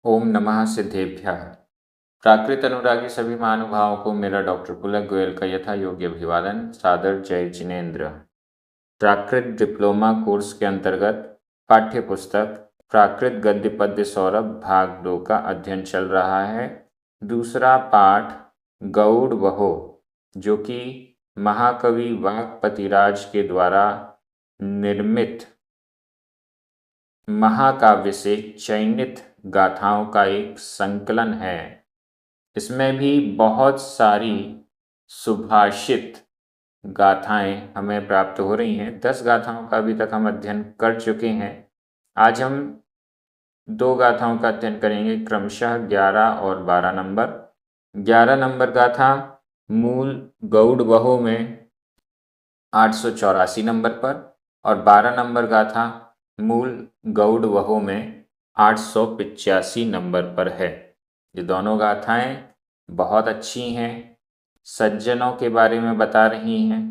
ओम नमः सिद्धेभ्यः। प्राकृत अनुरागी सभी महानुभावों को मेरा डॉक्टर पुलक गोयल का यथा योग्य अभिवादन। सादर जय जिनेन्द्र। प्राकृत डिप्लोमा कोर्स के अंतर्गत पाठ्य पुस्तक प्राकृत गद्य पद्य सौरभ भाग 2 का अध्ययन चल रहा है। दूसरा पाठ गौड़ वहो, जो कि महाकवि वाक्पतिराज के द्वारा निर्मित महाकाव्य से चयनित गाथाओं का एक संकलन है। इसमें भी बहुत सारी सुभाषित गाथाएं हमें प्राप्त हो रही हैं। 10 गाथाओं का अभी तक हम अध्ययन कर चुके हैं। आज हम 2 गाथाओं का अध्ययन करेंगे, क्रमशः 11 और 12 नंबर। 11 नंबर गाथा मूल गौड़ वहो में 884 नंबर पर और 12 नंबर गाथा मूल गौड़ वहो में 885 नंबर पर है। ये दोनों गाथाएं बहुत अच्छी हैं, सज्जनों के बारे में बता रही हैं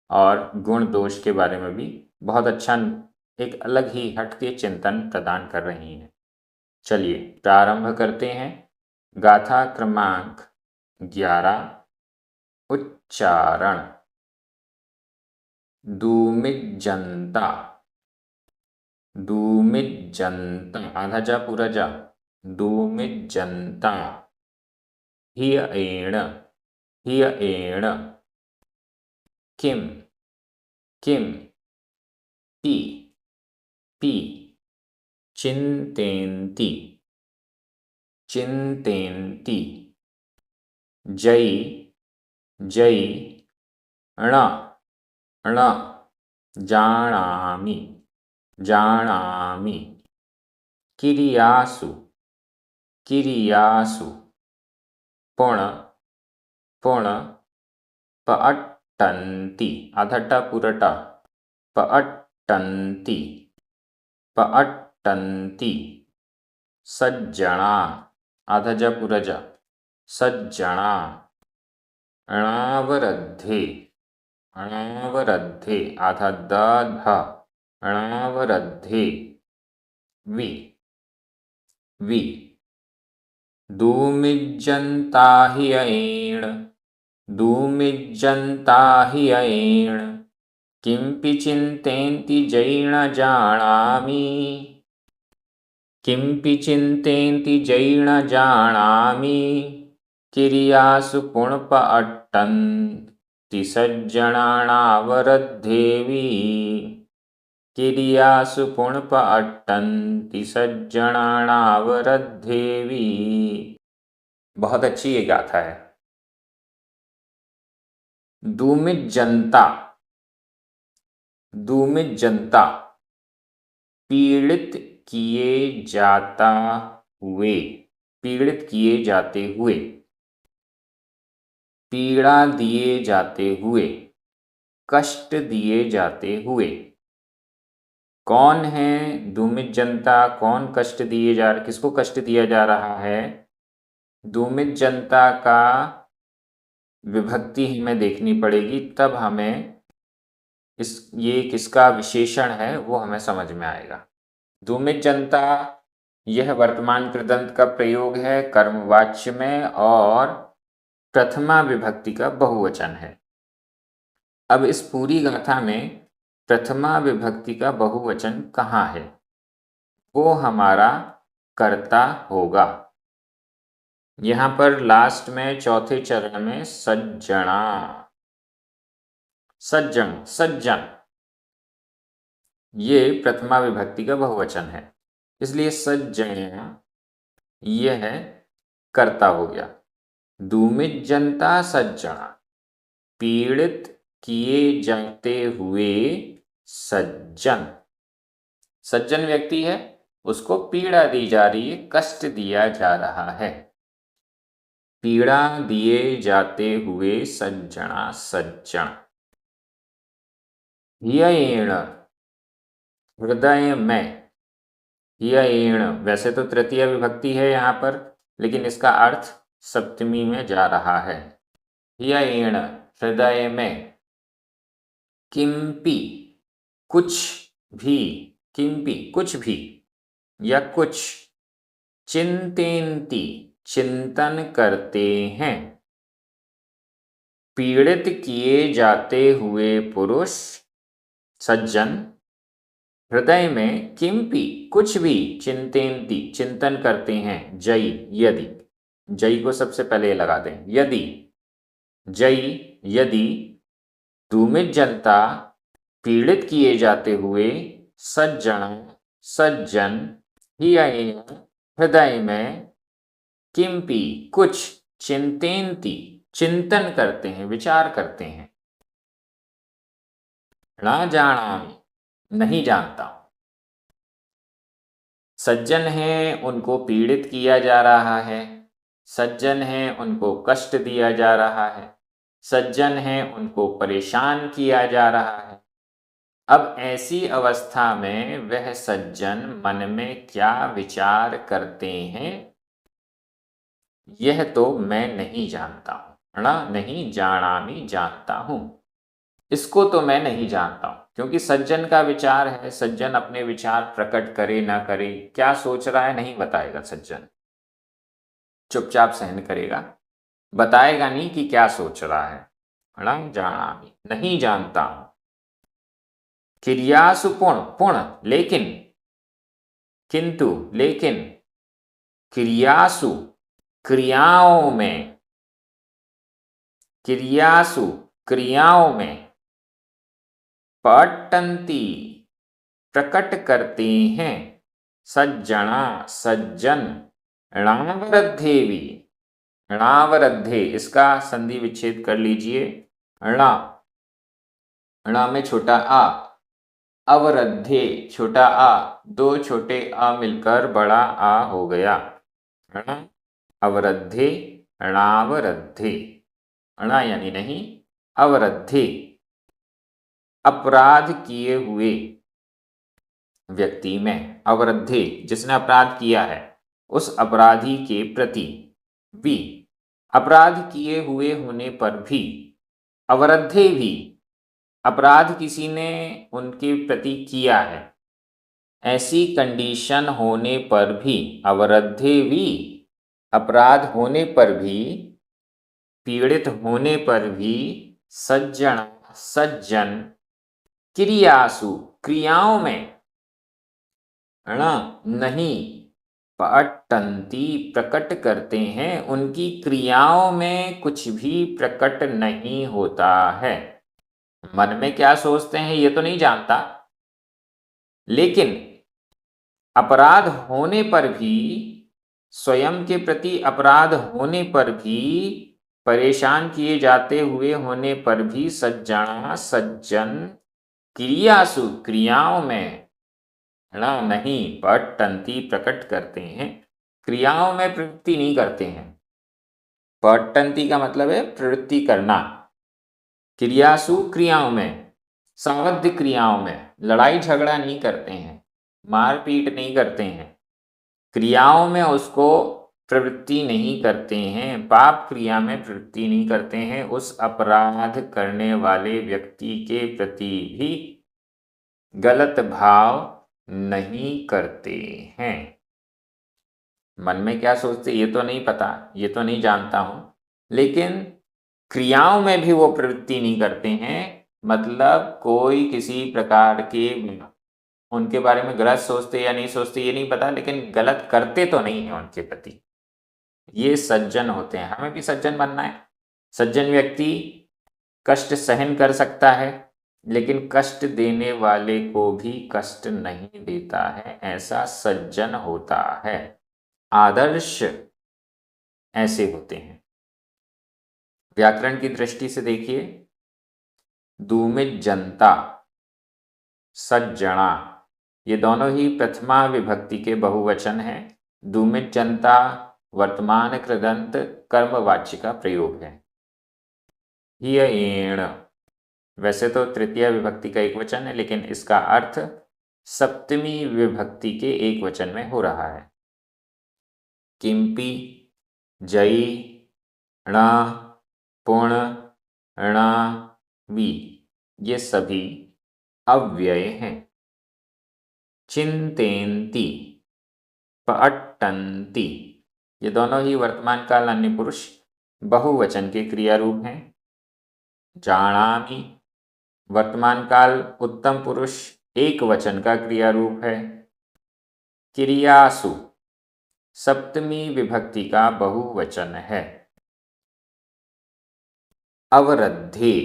और गुण दोष के बारे में भी बहुत अच्छा एक अलग ही हटके चिंतन प्रदान कर रही हैं। चलिए प्रारंभ करते हैं। गाथा क्रमांक 11, उच्चारण। दूमिज्जन्ता, दूमिज्जन्ता, आधा जा पूरा जा। दूमिज्जन्ता, हिय एण, हिय एण, किम, किम, पी, पी, चिन्तेन्ति, चिन्तेन्ति, जयि, जयि, ण, ण, जानामि, जानामि, किरियासु, किरियासु, पुण, पुण, पअट्टन्ति, आधा ट पूरा ट, पअट्टन्ति, पअट्टन्ति, सज्जणा, आधा ज पूरा ज, सज्जणा, अणावरद्धे, अणावरद्धे, आधा द ध, अणावरद्धे, वि, वि, दूमिज्जन्ता हिय एण, दूमिज्जन्ता हिय एण, किमपि चिन्तेन्ति जयिण जानामि, किमपि चिन्तेन्ति जयिण जानामि, किरियासु पुणप अट्टन्ति सज्जनानावरद्धेवि, किरियासु पुणप अट्टन्ति सज्जनानावरद्धेवि। बहुत अच्छी ये गाथा है। दूमिज्जन्ता, दूमिज्जन्ता, पीड़ित किए जाता हुए, पीड़ित किए जाते हुए, पीड़ा दिए जाते हुए, कष्ट दिए जाते हुए। कौन है दूमिज्जन्ता? कौन कष्ट दिए जा रहा, किसको कष्ट दिया जा रहा है? दूमिज्जन्ता का विभक्ति हमें देखनी पड़ेगी, तब हमें ये किसका विशेषण है वो हमें समझ में आएगा। दूमिज्जन्ता यह वर्तमान कृदंत का प्रयोग है, कर्मवाच्य में, और प्रथमा विभक्ति का बहुवचन है। अब इस पूरी गाथा में प्रथमा विभक्ति का बहुवचन कहाँ है? वो हमारा कर्ता होगा। यहाँ पर लास्ट में चौथे चरण में सज्जणा, सज्जन, सज्जन, ये प्रथमा विभक्ति का बहुवचन है, इसलिए सज्जन यह कर्ता हो गया। दूमिज्जन्ता सज्जणा, पीड़ित किए जाते हुए सज्जन, सज्जन व्यक्ति है, उसको पीड़ा दी जा रही है, कष्ट दिया जा रहा है। पीड़ा दिए जाते हुए सज्जणा, सज्जन। हियेण, हृदय में, हियेण वैसे तो तृतीय विभक्ति है यहाँ पर, लेकिन इसका अर्थ सप्तमी में जा रहा है। हियेण, हृदय में, किम्पि, कुछ भी, किम्पि कुछ भी या कुछ, चिंतेन्ति चिंतन करते हैं। पीड़ित किए जाते हुए पुरुष सज्जन हृदय में किंपि कुछ भी चिंतेन्ति चिंतन करते हैं। जयी यदि, जयी को सबसे पहले लगा दें, यदि जयी यदि दूमित जनता पीड़ित किए जाते हुए सज्जन सज्जन ही हृदय में किंपि कुछ चिंतेन्ति चिंतन करते हैं, विचार करते हैं। न जानामि नहीं जानता। सज्जन हैं उनको पीड़ित किया जा रहा है, सज्जन हैं उनको कष्ट दिया जा रहा है, सज्जन हैं उनको परेशान किया जा रहा है। अब ऐसी अवस्था में वह सज्जन मन में क्या विचार करते हैं, यह तो मैं नहीं जानता हूँ। नहीं जानामि जानता हूँ, इसको तो मैं नहीं जानता हूँ। क्योंकि सज्जन का विचार है, सज्जन अपने विचार प्रकट करे ना करे, क्या सोच रहा है नहीं बताएगा सज्जन, चुपचाप सहन करेगा, बताएगा नहीं कि क्या सोच रहा है। जानामि नहीं जानता हूँ। क्रियासु पुण पुण लेकिन, किंतु लेकिन, क्रियासु क्रियाओं में, क्रियासु क्रियाओं में, पठन्ति प्रकट करते हैं, सज्जना सज्जन, णावरद्धेवी णावरद्धे इसका संधि विच्छेद कर लीजिए। णा में छोटा आ, अवरद्धे छोटा आ, दो छोटे आ मिलकर बड़ा आ हो गया। अवरद्धे णावरद्धे, अणा यानी नहीं, अवरद्धे अपराध किए हुए व्यक्ति में, अवरद्धे जिसने अपराध किया है उस अपराधी के प्रति, भी अपराध किए हुए होने पर भी, अवरद्धे भी अपराध किसी ने उनके प्रति किया है, ऐसी कंडीशन होने पर भी, अवरद्धे भी अपराध होने पर भी, पीड़ित होने पर भी, सज्जन सज्जन क्रियासु क्रियाओं में, नहीं, पठन्ति प्रकट करते हैं, उनकी क्रियाओं में कुछ भी प्रकट नहीं होता है। मन में क्या सोचते हैं ये तो नहीं जानता, लेकिन अपराध होने पर भी, स्वयं के प्रति अपराध होने पर भी, परेशान किए जाते हुए होने पर भी, सज्जन सज्जन क्रियासु क्रियाओं में, नहीं, पठन्ति प्रकट करते हैं, क्रियाओं में प्रवृत्ति नहीं करते हैं। पठन्ति का मतलब है प्रवृत्ति करना, क्रियासु क्रियाओं में, संबद्ध क्रियाओं में लड़ाई झगड़ा नहीं करते हैं, मारपीट नहीं करते हैं, क्रियाओं में उसको प्रवृत्ति नहीं करते हैं, पाप क्रिया में प्रवृत्ति नहीं करते हैं, उस अपराध करने वाले व्यक्ति के प्रति भी गलत भाव नहीं करते हैं। मन में क्या सोचते ये तो नहीं पता, ये तो नहीं जानता हूं, लेकिन क्रियाओं में भी वो प्रवृत्ति नहीं करते हैं। मतलब कोई किसी प्रकार के उनके बारे में गलत सोचते या नहीं सोचते ये नहीं पता, लेकिन गलत करते तो नहीं है उनके प्रति, ये सज्जन होते हैं। हमें भी सज्जन बनना है। सज्जन व्यक्ति कष्ट सहन कर सकता है, लेकिन कष्ट देने वाले को भी कष्ट नहीं देता है, ऐसा सज्जन होता है। आदर्श ऐसे होते हैं। व्याकरण की दृष्टि से देखिए, दूमित जनता, सज्जणा, ये दोनों ही प्रथमा विभक्ति के बहुवचन हैं। दूमित जनता वर्तमान कृदंत कर्मवाच्य का प्रयोग है। हियेण वैसे तो तृतीय विभक्ति का एक वचन है, लेकिन इसका अर्थ सप्तमी विभक्ति के एक वचन में हो रहा है। किंपि, जयी, ण, पुण, ण, वि ये सभी अव्यय हैं। चिंतेन्ति, पठन्ति, अट्टन्ति। ये दोनों ही वर्तमान काल अन्य पुरुष बहुवचन के क्रिया रूप हैं। जानामि वर्तमान काल उत्तम पुरुष एक वचन का क्रिया रूप है। क्रियासु सप्तमी विभक्ति का बहुवचन है। अवरद्धे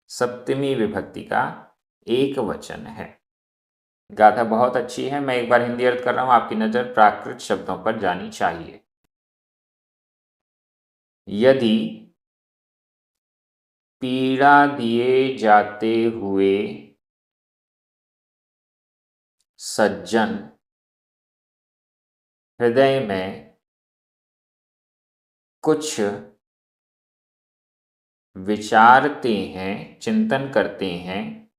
सप्तमी विभक्ति का एक वचन है। गाथा बहुत अच्छी है। मैं एक बार हिंदी अर्थ कर रहा हूं, आपकी नजर प्राकृत शब्दों पर जानी चाहिए। यदि पीड़ा दिए जाते हुए सज्जन हृदय में कुछ विचारते हैं, चिंतन करते हैं,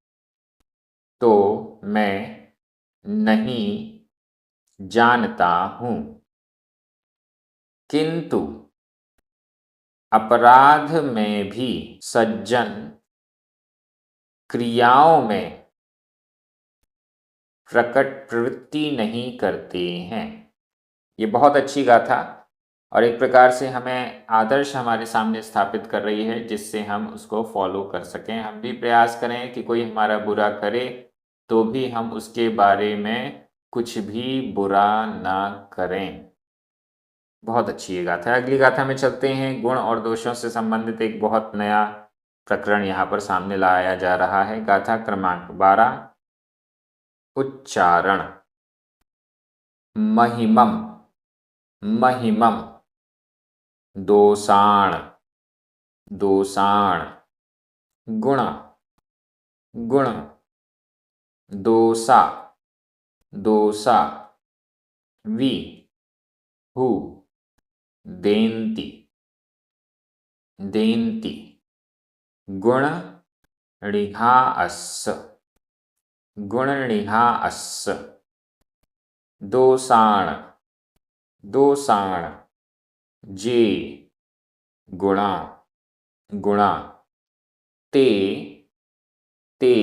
तो मैं नहीं जानता हूं। किंतु अपराध में भी सज्जन क्रियाओं में प्रकट प्रवृत्ति नहीं करते हैं। ये बहुत अच्छी गाथा और एक प्रकार से हमें आदर्श हमारे सामने स्थापित कर रही है, जिससे हम उसको फॉलो कर सकें। हम भी प्रयास करें कि कोई हमारा बुरा करे तो भी हम उसके बारे में कुछ भी बुरा ना करें। बहुत अच्छी ये गाथा है। अगली गाथा में चलते हैं। गुण और दोषों से संबंधित एक बहुत नया प्रकरण यहाँ पर सामने लाया जा रहा है। गाथा क्रमांक 12। उच्चारण। महिमम महिमम दोषाण दोषाण गुण गुण दोषा दोषा वि हु देन्ति देन्ति गुण णिहा अस् गुण णिहा अस् दोषाण दोषाण जे गुणा गुणा ते ते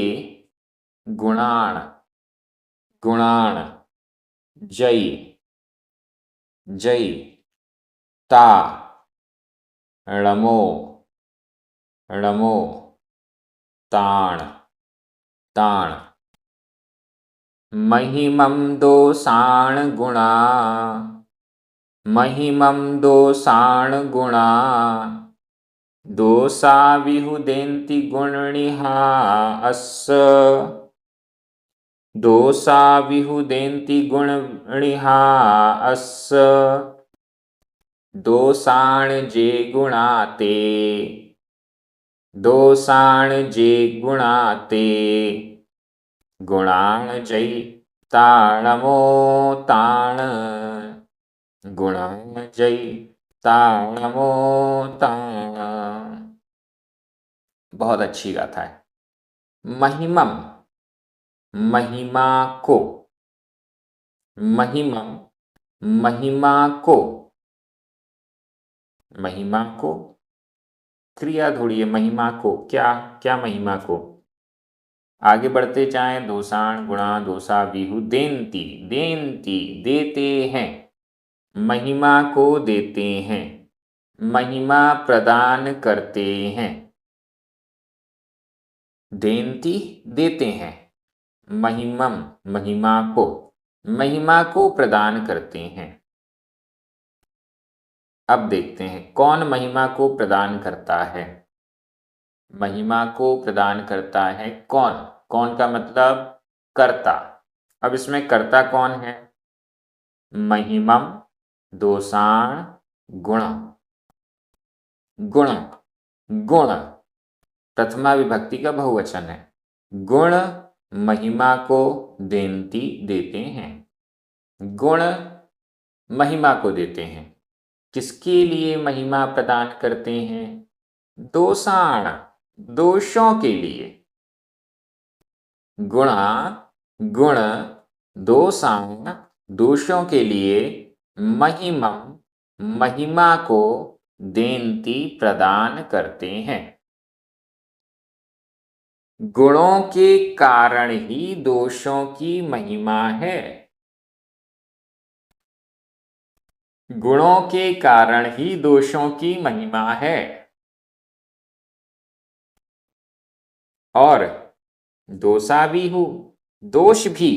गुणाण गुणाण जय जय ता णमो णमो ताण ताण महिमं दोषाण गुणा महिमं दोषाण गुणा दोषा विहुदेन्ति गुणनिहा अस् दोषा विहुदेन्ति गुणनिहा अस् दोषाण जे गुणा ते दोषाण जे गुणा ते गुणाण जै ताणमो ताण गुणाण जै ताणमो ताण। बहुत अच्छी गाथा है। महिमम महिमा को महिमम महिमा को महिमा को क्रिया ढूंढिए। महिमा को क्या क्या महिमा को आगे बढ़ते जाएं। दोषाण गुणा दोषा विहु देन्ति देन्ति देते हैं महिमा को देते हैं महिमा प्रदान करते हैं। देन्ति देते हैं महिमम महिमा को प्रदान करते हैं। अब देखते हैं कौन महिमा को प्रदान करता है। महिमा को प्रदान करता है कौन? कौन का मतलब कर्ता। अब इसमें कर्ता कौन है? महिमम दोषाण गुण गुण गुण प्रथमा विभक्ति का बहुवचन है। गुण महिमा को देन्ति देते हैं। गुण महिमा को देते हैं। किसके लिए महिमा प्रदान करते हैं? दोषाण दोषों के लिए। गुणा गुण दोषाण दोषों के लिए महिमम महिमा को देन्ति प्रदान करते हैं। गुणों के कारण ही दोषों की महिमा है। गुणों के कारण ही दोषों की महिमा है। और दोषा भी हूँ, दोष भी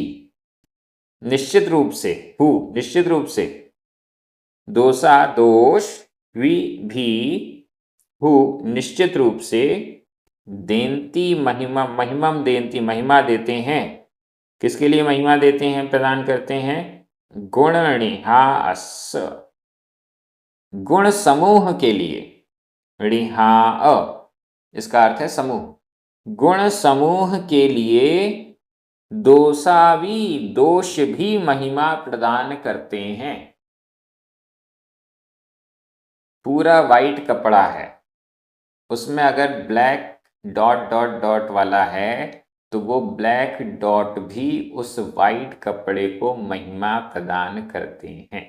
निश्चित रूप से हूँ, निश्चित रूप से दोषा दोष भी हूँ निश्चित रूप से देंती महिमा, महिमम देंती महिमा देते हैं। किसके लिए महिमा देते हैं, प्रदान करते हैं? गुणनिहास, गुण समूह के लिए। ऋहा इसका अर्थ है समूह। गुण समूह के लिए दोषावी, दोष भी महिमा प्रदान करते हैं। पूरा वाइट कपड़ा है, उसमें अगर ब्लैक डॉट डॉट डॉट वाला है तो वो ब्लैक डॉट भी उस वाइट कपड़े को महिमा प्रदान करते हैं।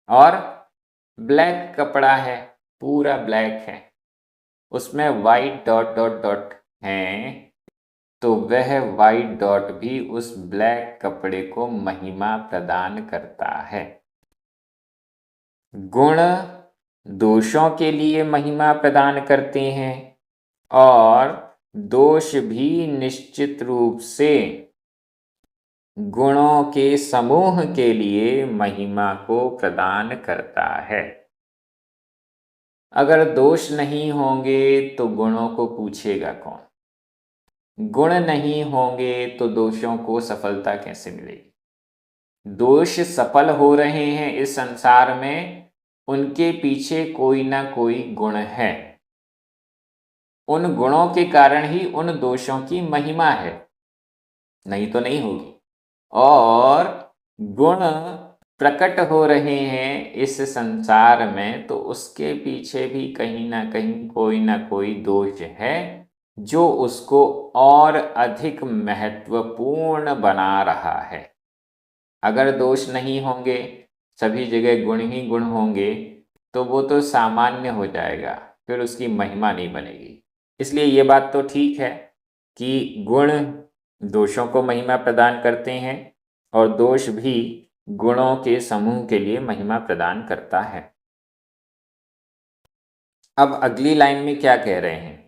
और ब्लैक कपड़ा है, पूरा ब्लैक है, उसमें वाइट डॉट डॉट डॉट हैं, तो वह वाइट डॉट भी उस ब्लैक कपड़े को महिमा प्रदान करता है। गुण दोषों के लिए महिमा प्रदान करते हैं और दोष भी निश्चित रूप से गुणों के समूह के लिए महिमा को प्रदान करता है। अगर दोष नहीं होंगे तो गुणों को पूछेगा कौन? गुण नहीं होंगे तो दोषों को सफलता कैसे मिलेगी? दोष सफल हो रहे हैं इस संसार में, उनके पीछे कोई ना कोई गुण है। उन गुणों के कारण ही उन दोषों की महिमा है, नहीं तो नहीं होगी। और गुण प्रकट हो रहे हैं इस संसार में, तो उसके पीछे भी कहीं ना कहीं कोई ना कोई दोष है जो उसको और अधिक महत्वपूर्ण बना रहा है। अगर दोष नहीं होंगे, सभी जगह गुण ही गुण होंगे, तो वो तो सामान्य हो जाएगा, फिर उसकी महिमा नहीं बनेगी। इसलिए ये बात तो ठीक है कि गुण दोषों को महिमा प्रदान करते हैं और दोष भी गुणों के समूह के लिए महिमा प्रदान करता है। अब अगली लाइन में क्या कह रहे हैं?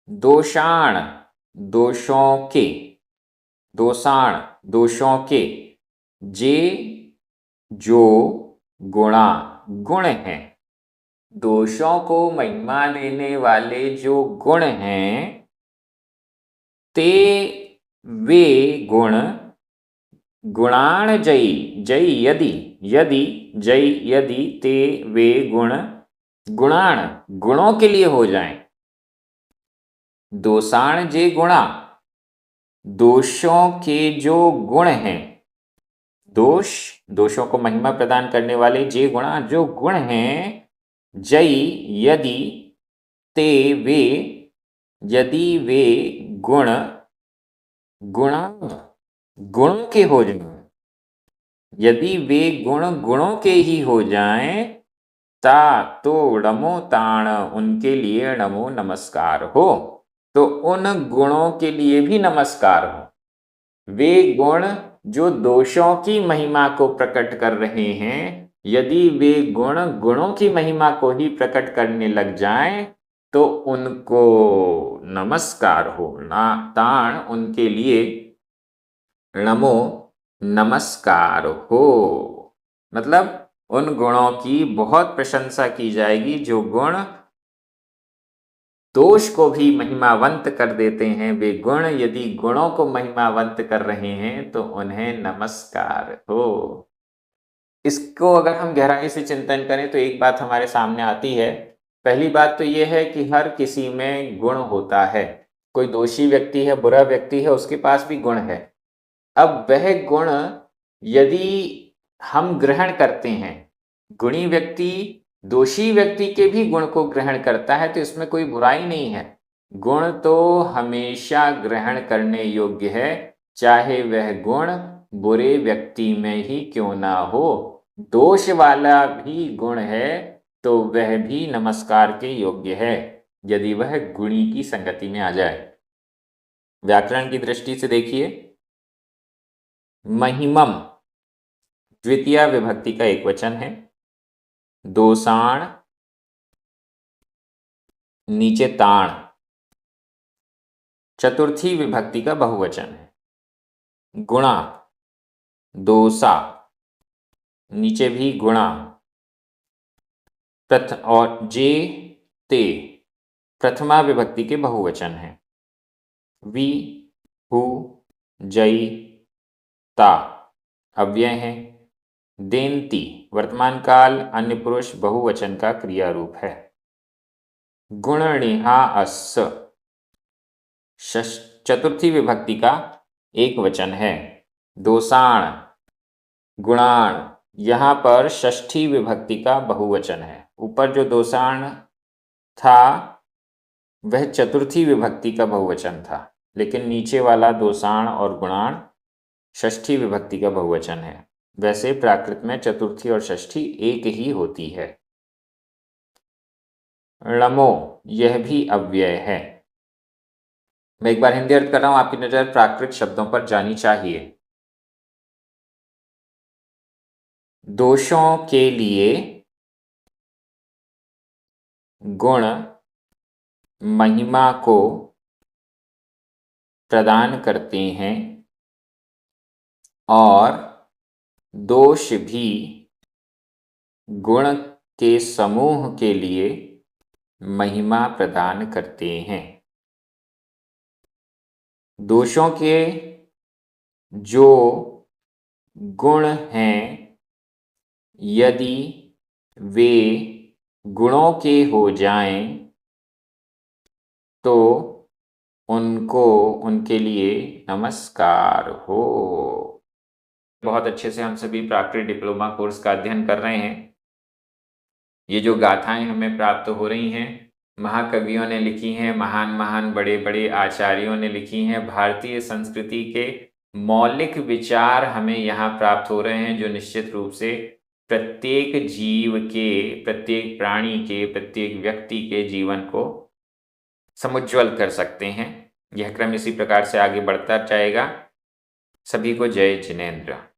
दोषाण, दोषों के, दोषाण दोषों के, जे जो गुणा गुण हैं, दोषों को महिमा देने वाले जो गुण हैं, ते वे गुण गुणाण जयी, जयी यदि, यदि जयी यदि ते वे गुण गुणाण गुणों के लिए हो जाएं। दोषाण जे गुणा, दोषों के जो गुण हैं, दोष दोषों को महिमा प्रदान करने वाले जे गुणा जो गुण हैं, जयी यदि ते वे, यदि वे गुण गुणा गुणों के हो जाएं, यदि वे गुण गुणों के ही हो जाएं, ता तो णमो ताण उनके लिए नमो नमस्कार हो। तो उन गुणों के लिए भी नमस्कार हो। वे गुण जो दोषों की महिमा को प्रकट कर रहे हैं, यदि वे गुण गुणों की महिमा को ही प्रकट करने लग जाएं, तो उनको नमस्कार हो, ना ताण उनके लिए नमो नमस्कार हो। मतलब उन गुणों की बहुत प्रशंसा की जाएगी जो गुण दोष को भी महिमावंत कर देते हैं। वे गुण यदि गुणों को महिमावंत कर रहे हैं तो उन्हें नमस्कार हो। इसको अगर हम गहराई से चिंतन करें तो एक बात हमारे सामने आती है। पहली बात तो यह है कि हर किसी में गुण होता है। कोई दोषी व्यक्ति है, बुरा व्यक्ति है, उसके पास भी गुण है। अब वह गुण यदि हम ग्रहण करते हैं, गुणी व्यक्ति दोषी व्यक्ति के भी गुण को ग्रहण करता है, तो इसमें कोई बुराई नहीं है। गुण तो हमेशा ग्रहण करने योग्य है, चाहे वह गुण बुरे व्यक्ति में ही क्यों ना हो। दोष वाला भी गुण है तो वह भी नमस्कार के योग्य है, यदि वह गुणी की संगति में आ जाए। व्याकरण की दृष्टि से देखिए, महिमम द्वितीय विभक्ति का एक वचन है। दोसाण, नीचे ताण। चतुर्थी विभक्ति का बहुवचन है। गुणा, दोसा, नीचे भी गुणा। और जे ते प्रथमा विभक्ति के बहुवचन है। वी, हु, जई, ता अव्यय है। देन्ति वर्तमान काल अन्य पुरुष बहुवचन का क्रिया रूप है। गुणनिहा अस्य चतुर्थी विभक्ति का एक वचन है। दोसाण, गुणाण, यहाँ पर षष्ठी विभक्ति का बहुवचन है। ऊपर जो दोसाण था वह चतुर्थी विभक्ति का बहुवचन था, लेकिन नीचे वाला दोसाण और गुणाण षष्ठी विभक्ति का बहुवचन है। वैसे प्राकृत में चतुर्थी और षष्ठी एक ही होती है। णमो, यह भी अव्यय है। मैं एक बार हिंदी अर्थ कर रहा हूं, आपकी नजर प्राकृत शब्दों पर जानी चाहिए। दोषों के लिए गुण महिमा को प्रदान करते हैं और दोष भी गुण के समूह के लिए महिमा प्रदान करते हैं। दोषों के जो गुण हैं, यदि वे गुणों के हो जाएं तो उनको, उनके लिए नमस्कार हो। बहुत अच्छे से हम सभी प्राकृत डिप्लोमा कोर्स का अध्ययन कर रहे हैं। ये जो गाथाएं हमें प्राप्त हो रही हैं, महाकवियों ने लिखी हैं, महान महान बड़े बड़े आचार्यों ने लिखी हैं। भारतीय संस्कृति के मौलिक विचार हमें यहाँ प्राप्त हो रहे हैं, जो निश्चित रूप से प्रत्येक जीव के, प्रत्येक प्राणी के, प्रत्येक व्यक्ति के जीवन को समुज्ज्वल कर सकते हैं। यह क्रम इसी प्रकार से आगे बढ़ता जाएगा। सभी को जय जिनेंद्र।